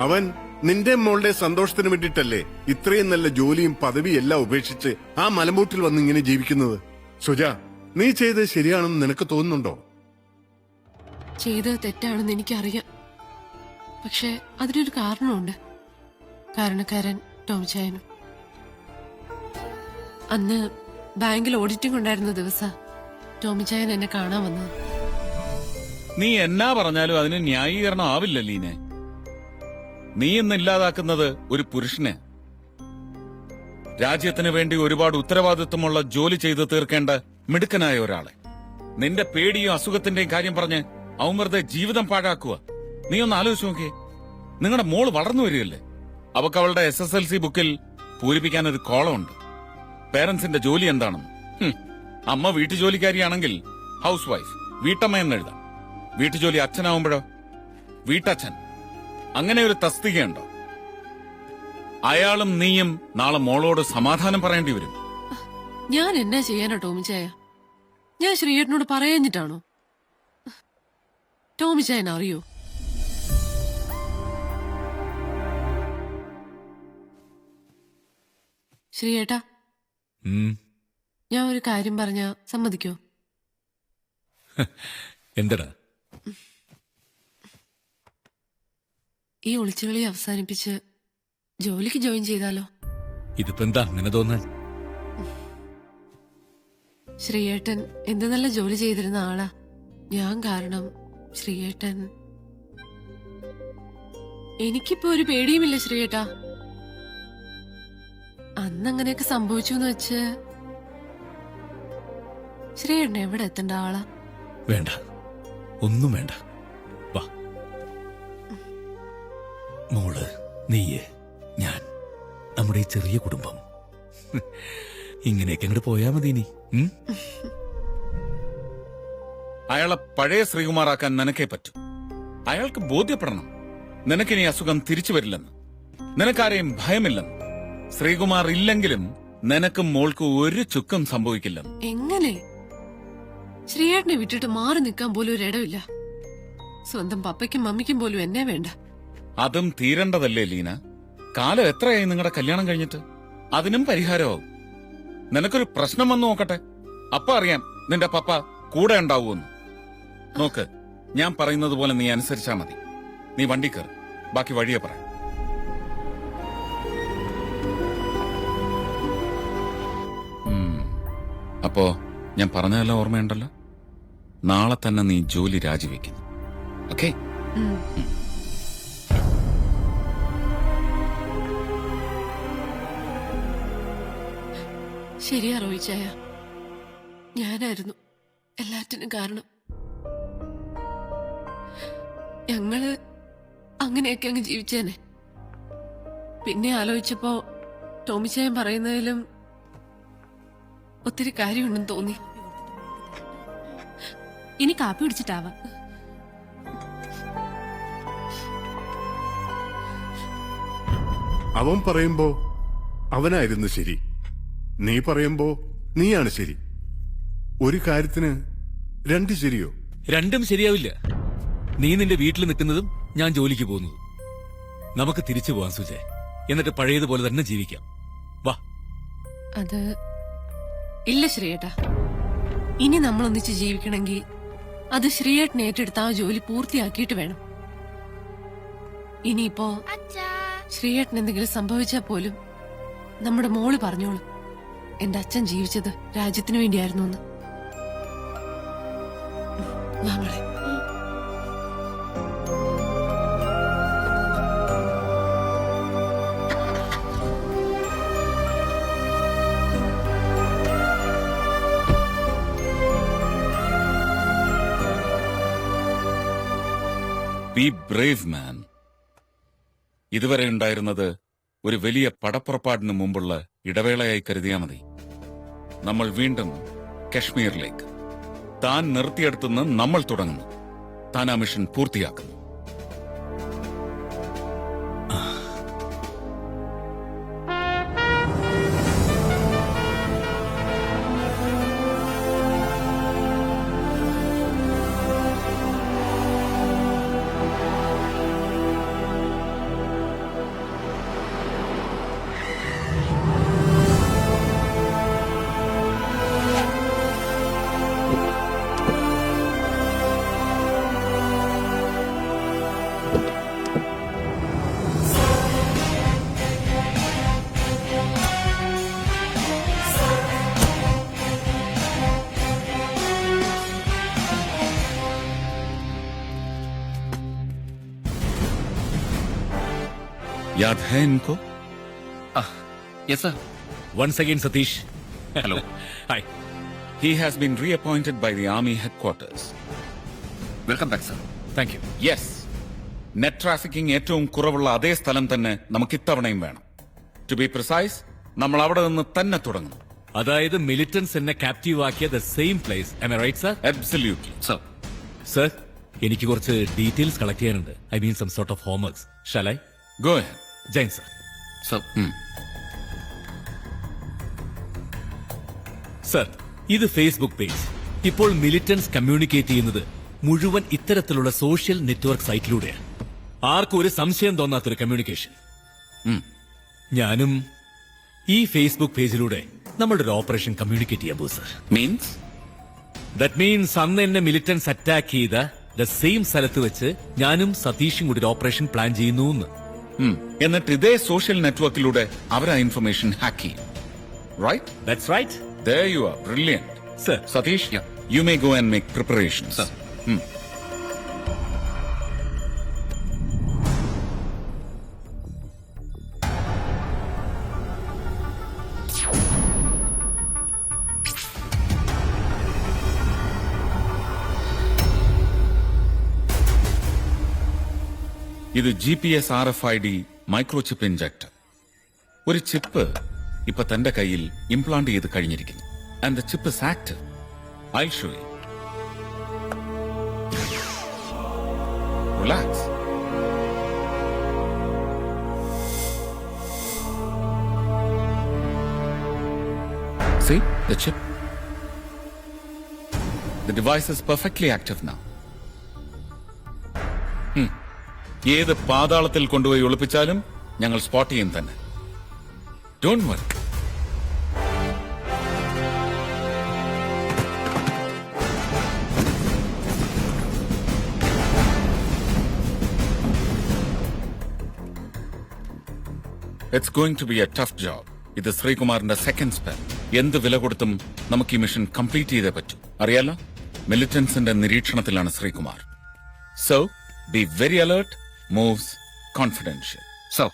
അവൻ നിന്റെ മോളുടെ സന്തോഷത്തിന് വേണ്ടിയിട്ടല്ലേ ഇത്രയും നല്ല ജോലിയും പദവിയും എല്ലാം ഉപേക്ഷിച്ച് ആ മലമ്പൂട്ടിൽ വന്ന് ഇങ്ങനെ ജീവിക്കുന്നത്. സുജ, നീ ചെയ്തത് ശരിയാണെന്ന് നിനക്ക് തോന്നുന്നുണ്ടോ? ചെയ്തത് തെറ്റാണെന്ന് എനിക്കറിയാം. പക്ഷെ അതിനൊരു കാരണമുണ്ട്. കാരണക്കാരൻ ടോമിച്ചായനും. അന്ന് ബാങ്കിൽ ഓഡിറ്റിംഗ് ഉണ്ടായിരുന്ന ദിവസം ടോമിച്ചായൻ എന്നെ കാണാൻ വന്നത്. നീ എന്നാ പറഞ്ഞാലും അതിന് ന്യായീകരണം ആവില്ല ലീനെ. നീ ഇന്ന് ഇല്ലാതാക്കുന്നത് ഒരു പുരുഷനെ, രാജ്യത്തിന് വേണ്ടി ഒരുപാട് ഉത്തരവാദിത്വമുള്ള ജോലി ചെയ്ത് തീർക്കേണ്ട മിടുക്കനായ ഒരാളെ. നിന്റെ പേടിയും അസുഖത്തിന്റെയും കാര്യം പറഞ്ഞ് അവൻ വെറുതെ ജീവിതം പാഴാക്കുക. നീ ഒന്ന് ആലോചിച്ച് നോക്കിയേ. നിങ്ങളുടെ മോള് വളർന്നു വരികയല്ലേ. അവക്ക് അവളുടെ SSLC ബുക്കിൽ പൂരിപ്പിക്കാൻ ഒരു കോളമുണ്ട്, പേരൻസിന്റെ ജോലി എന്താണെന്ന്. അമ്മ വീട്ടുജോലിക്കാരിയാണെങ്കിൽ ഹൗസ് വൈഫ്, വീട്ടമ്മ എന്നെഴുതാം. വീട്ടുജോലി അച്ഛനാവുമ്പോഴോ വീട്ടച്ഛൻ. അങ്ങനെ ഒരു തസ്തികയുണ്ടോ? അയാളും നീയും നാളെ മോളോട് സമാധാനം പറയേണ്ടി വരും. ഞാൻ എന്നാ ചെയ്യാനോ ടോമിച്ചായ? ഞാൻ ശ്രീയേട്ടനോട് പറയാഞ്ഞിട്ടാണോ? ടോമിച്ചായൻ അറിയോ? ശ്രീയേട്ടാ, ഞാൻ ഒരു കാര്യം പറഞ്ഞ സമ്മതിക്കോ? എന്തടാ? ഈ ഒളിച്ചുകളി അവസാനിപ്പിച്ച് ജോലിക്ക് ജോയിൻ ചെയ്താലോ? ഇതിപ്പോ എന്താ അങ്ങനെ തോന്നാൻ? ശ്രീയേട്ടൻ എന്ത് നല്ല ജോലി ചെയ്തിരുന്ന ആളാ. ഞാൻ കാരണം ശ്രീയേട്ടൻ. എനിക്കിപ്പോ ഒരു പേടിയുമില്ല ശ്രീയേട്ടാ. അന്നങ്ങനെയൊക്കെ സംഭവിച്ചു എന്ന് വെച്ച് ശ്രീയേട്ടൻ എവിടെ എത്തേണ്ട ആളാ? വേണ്ട, ഒന്നും വേണ്ട. വാ, മോള്, നീയ്, ഞാൻ, നമ്മുടെ ഈ ചെറിയ കുടുംബം ഇങ്ങനെയൊക്കെ അങ്ങോട്ട് പോയാ മതി. നീ അയാളെ പഴയ ശ്രീകുമാറാക്കാൻ നിനക്കേ പറ്റൂ. അയാൾക്ക് ബോധ്യപ്പെടണം നിനക്കിനി അസുഖം തിരിച്ചു വരില്ലെന്ന്, നിനക്കാരെയും ഭയമില്ലെന്ന്. ശ്രീകുമാർ ഇല്ലെങ്കിലും നിനക്കും മോൾക്കും ഒരു ചുക്കും സംഭവിക്കില്ലെന്ന്. എങ്ങനെ? ശ്രീയേട്ടനെ വിട്ടിട്ട് മാറി നിൽക്കാൻ പോലും ഒരിടമില്ല. സ്വന്തം പപ്പയ്ക്കും മമ്മിക്കും പോലും എന്നെ വേണ്ട. അതും തീരേണ്ടതല്ലേ ലീന? കാലം എത്രയായി നിങ്ങളുടെ കല്യാണം കഴിഞ്ഞിട്ട്? അതിനും പരിഹാരമാവും. നിനക്കൊരു പ്രശ്നം വന്നു നോക്കട്ടെ, അപ്പ അറിയാം നിന്റെ പപ്പ കൂടെ ഉണ്ടാവൂന്ന്. നോക്ക്, ഞാൻ പറയുന്നത് പോലെ നീ അനുസരിച്ചാ മതി. നീ വണ്ടി കയറി, ബാക്കി വഴിയെ പറ. അപ്പോ ഞാൻ പറഞ്ഞതെല്ലാം ഓർമ്മയുണ്ടല്ലോ. നാളെ തന്നെ നീ ജോലി രാജിവെക്കുന്നു. ഓക്കേ? ശരിയാ റോയിച്ചായ, ഞാനായിരുന്നു എല്ലാറ്റിനും കാരണം. ഞങ്ങള് അങ്ങനെയൊക്കെ അങ്ങ് ജീവിച്ചേനെ. പിന്നെ ആലോചിച്ചപ്പോ ടോമിച്ചായൻ പറയുന്നതിലും ഒത്തിരി കാര്യമുണ്ടെന്ന് തോന്നി. ഇനി കാപ്പി പിടിച്ചിട്ടാവാം. അവൻ പറയുമ്പോ അവനായിരുന്നു ശരി, നീ പറയുമ്പോ നീയാണ് ശരി. ഒരു കാര്യത്തിന് രണ്ട് ശരിയോ? രണ്ടും ശരിയാവില്ല. നീ നിന്റെ വീട്ടിൽ നിൽക്കുന്നതും ഞാൻ ജോലിക്ക് പോകുന്നതും. നമുക്ക് തിരിച്ചു പോവാൻ സുജയ്, എന്നിട്ട് പഴയതുപോലെ തന്നെ ജീവിക്കാം. വാ. അത് ഇല്ല ശ്രീയേട്ടാ. ഇനി നമ്മളൊന്നിച്ച് ജീവിക്കണമെങ്കിൽ അത് ശ്രീയേട്ടൻ ഏറ്റെടുത്ത ആ ജോലി പൂർത്തിയാക്കിയിട്ട് വേണം. ഇനിയിപ്പോ ശ്രീയേട്ടൻ എന്തെങ്കിലും സംഭവിച്ചാൽ പോലും നമ്മുടെ മോള് പറഞ്ഞോളൂ, എന്റെ അച്ഛൻ ജീവിച്ചത് രാജ്യത്തിന് വേണ്ടിയായിരുന്നു എന്ന്. നമ്മളെ ബി ബ്രേവ് മാൻ. ഇതുവരെ ഉണ്ടായിരുന്നത് ഒരു വലിയ പടപ്പുറപ്പാടിന് മുമ്പുള്ള ഇടവേളയായി കരുതിയാൽ മതി. നമ്മൾ വീണ്ടും കശ്മീരിലേക്ക്. താൻ നിർത്തിയെടുത്തുനിന്ന് നമ്മൾ തുടങ്ങുന്നു. താൻ ആ മിഷൻ പൂർത്തിയാക്കുന്നു. याद है इनको? Yes sir. Once again Satish. Hello. Hi. He has been reappointed by the army headquarters. Welcome back sir. Thank you. Yes. Net trafficking ഏറ്റവും കുറവുള്ള അതേ സ്ഥലം തന്നെ നമുക്ക് ഇത്തവണയും വേണം. ടു ബി പ്രിസൈസ്, നമ്മൾ അവിടെ നിന്ന് തന്നെ തുടങ്ങും. അതായത് മിലിറ്റൻസ് എന്നെ ക്യാപ്റ്റീവ് ആക്കിയ the same place. Am I right sir? Absolutely. Sir. Sir, എനിക്ക് കുറച്ച് ഡീറ്റെയിൽസ് കളക്ട് ചെയ്യാനുണ്ട്. I mean some sort of homeworks. Shall I? Go ahead. Jayan sir. Sir. Sir, ഇത് ഫേസ്ബുക്ക് പേജ്. ഇപ്പോൾ മിലിറ്റൻസ് കമ്മ്യൂണിക്കേറ്റ് ചെയ്യുന്നത് മുഴുവൻ ഇത്തരത്തിലുള്ള സോഷ്യൽ നെറ്റ്വർക്ക് സൈറ്റിലൂടെയാണ്. ആർക്കും ഒരു സംശയം തോന്നാത്തൊരു കമ്മ്യൂണിക്കേഷൻ. ഞാനും ഈ ഫേസ്ബുക്ക് പേജിലൂടെ നമ്മളുടെ ഒരു ഓപ്പറേഷൻ കമ്മ്യൂണിക്കേറ്റ് ചെയ്യാൻ പോകും സർ. Means? ദാറ്റ് മീൻസ് അന്ന് എന്നെ മിലിറ്റൻസ് അറ്റാക്ക് ചെയ്ത ദ സെയിം സ്ഥലത്ത് വെച്ച് ഞാനും സതീഷും കൂടി ഒരു ഓപ്പറേഷൻ പ്ലാൻ ചെയ്യുന്നു എന്ന്. എന്നിട്ട് ഇതേ സോഷ്യൽ നെറ്റ്വർക്കിലൂടെ അവർ ആ ഇൻഫർമേഷൻ ഹാക്ക് ചെയ്യും. Right? That's right There you are. Brilliant. Sir. Satish, Yeah. you may go and make preparations. Sir. ഇത് GPS RFID മൈക്രോചിപ്പ് ഇൻജക്ടർ. ഒരു ചിപ്പ് ഇപ്പൊ തന്റെ കയ്യിൽ ഇംപ്ലാന്റ് ചെയ്ത് കഴിഞ്ഞിരിക്കുന്നു. And the chip is active. I show you. Relax. See the chip? The device is perfectly active now. ഏത് പാതാളത്തിൽ കൊണ്ടുപോയി ഒളിപ്പിച്ചാലും ഞങ്ങൾ സ്പോട്ട് ചെയ്യും തന്നെ. Don't worry. It's going to be a tough job. ഇത് ശ്രീകുമാറിന്റെ സെക്കൻഡ് സ്പെൽ. എന്ത് വില കൊടുത്തും നമുക്ക് ഈ മിഷൻ കംപ്ലീറ്റ് ചെയ്തേ പറ്റൂ. അറിയാലോ, മിലിറ്റൻസിന്റെ നിരീക്ഷണത്തിലാണ് Sreekumar. So be very alert. Moves confidential. Sir.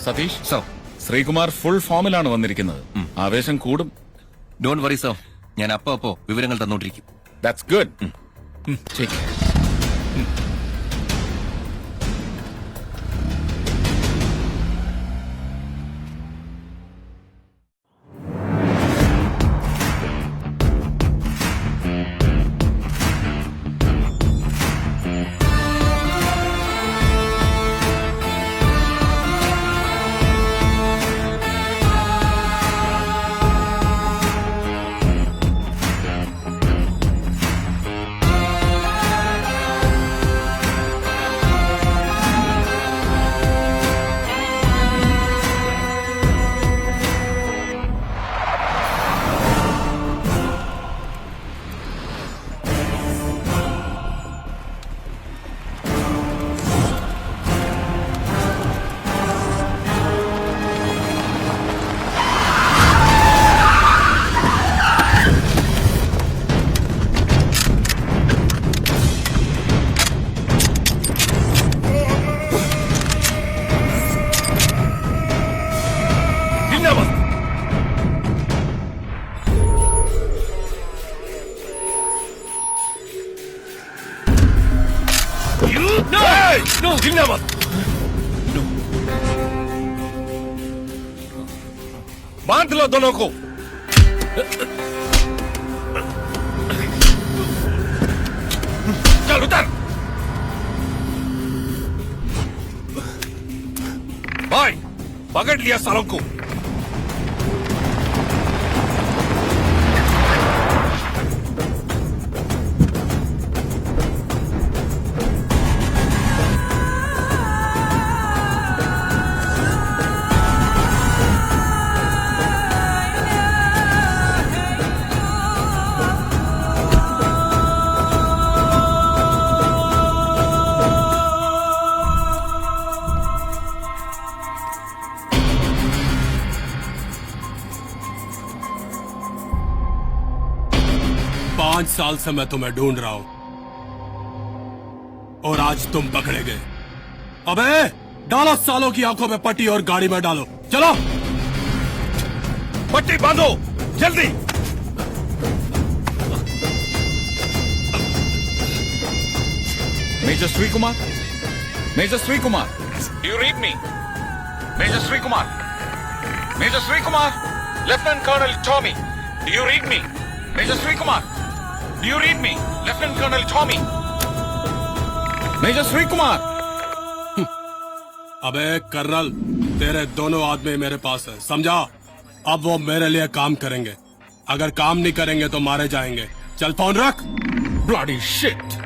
Satish, sir. Sreekumar full ഫോമിലാണ് വന്നിരിക്കുന്നത്. ആവേശം കൂടും. Don't worry sir. ഞാൻ അപ്പോ വിവരങ്ങൾ തന്നോണ്ടിരിക്കും. That's good. Take care. बांध लो दोनों को. चल उतर. भाई पकड़ लिया सालों को. 5 साल से मैं तुम्हें ढूंढ रहा हूं और आज तुम पकड़े गए। अबे डालो सालों की आंखों में पट्टी और गाड़ी में डालो, चलो। पट्टी बांधो जल्दी। Major Sri Kumar? Major Sri Kumar? Do you read me? Major Sri Kumar? Major Sri Kumar? Lieutenant Colonel Tommy? Do you read me? Major Sri Kumar? Do you read me? Lieutenant Colonel Tommy? Major Sri Kumar? अबे colonel, तेरे दोनों आदमी मेरे पास है, समझा? अब वो मेरे लिए काम करेंगे, अगर काम नहीं करेंगे तो मारे जाएंगे। चल फोन रख। Bloody shit!